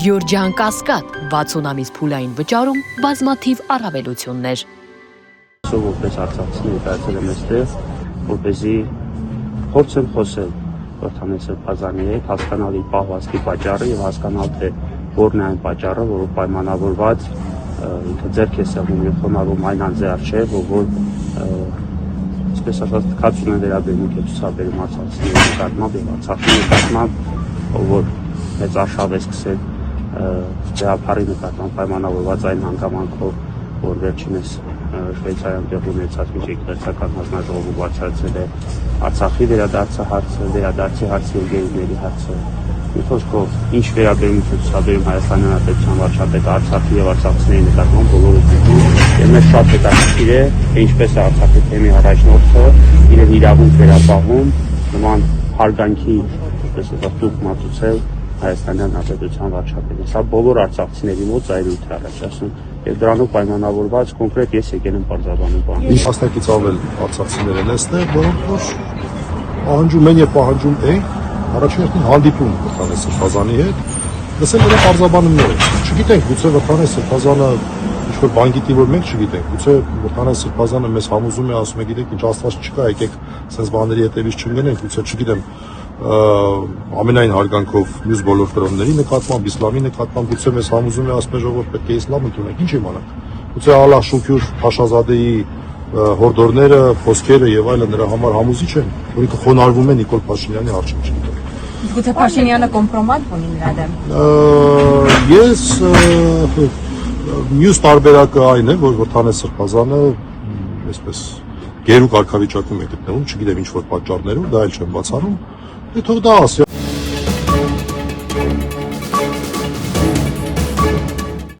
Գյորջյան Կասկադ 60 ամիս փուլային վճարում բազմաթիվ առավելություններ։ Որպես արցախցի ներկայացել եմ այստեղ, որպեսզի փորձեմ խոսել Վարդան Սրբազանի հետ, հասկանալ իր պահվածքի պատճառը եւ հասկանալ թե որն է այն պատճառը, որով պայմանավորված ինքը ձեռք է սեղմում եւ խոնարհում այն անձի առջեւ, որ այսպես ասած թքած ունեն վերաբերմունք է ցուցաբերում արցախցիների նկատմամբ եւ Արցախի նկատմամբ, որ մեծ արշավ է սկսել Ձեհափարի նկատմամբ պայմանավորված այն հանգամանքով, որ վերջինս Շվեյցարիայում տեղի ունեցած միջեկարգական հանձնաժողովը բարձրացրել է Արցախի վերադարձի հարցը եւ գերիների հարցը։ Մի խոսքով, ինչ վերաբերմունք է ցուցաբերում Հայաստանի Հանրապետության վարչապետը Արցախի եւ արցախցիների նկատմամբ բոլորը դիտում, եւ մեզ շատ հետաքրքիր է, թե ինչպես է Արցախի թեմի առաջնորդը իր իրավունք վերապահում նման հարգանքի, այսպես ասած, մատուցել Հայաստանյան Հանրապետության վարչապետին։ Սա բոլոր արցախցիների մոտ զայրույթ է առաջացնում եւ դրանով պայմանավորված կոնկրետ ես եկել եմ պարզաբանում բանը։ Ինչ մասնակից ավել արցախցիներ են այստեղ, որոնք որ պահանջում են եւ պահանջում են առաջին հանդիպում Վարդան Սրբազանի հետ, լսել նրա պարզաբանումները։ Չգիտենք, գուցե Վարդան Սրբազանը ինչ-որ բան գիտի, որ մենք չգիտենք, գուցե Վարդան Սրբազանը մեզ համոզում է, ասում է, գիտեք ինչ, Աստված չկա, եկեք sense բաների հետևից չընկնենք, գուցե չգիտեմ ամենայն հարգանքով մյուս բոլոր կրոնների նկատմամբ, իսլամի նկատմամբ, գուցե մեզ համոզում է, ասում է ժողովուրդ պետք է իսլամ ընդունենք, ինչ իմանանք։ Գուցե Ալլահ շուքյուր Փաշազադեի հորդորները, խոսքերը եւ այլն նրա համար համոզիչ են, որ ինքը խոնարհվում է Նիկոլ Փաշինյանի առջեւ, չգիտեմ։ Գուցե Փաշինյանը կոմպրոմատ ունի նրա դեմ։ Ես մյուս տարբերակը այն է, որ Վարդան Սրբազանը այսպես գերու կարգավիճակում է գտնվում, չգիտեմ ինչ որ պատճառներով, դա էլ չեմ բացառում։ Թող դա ասի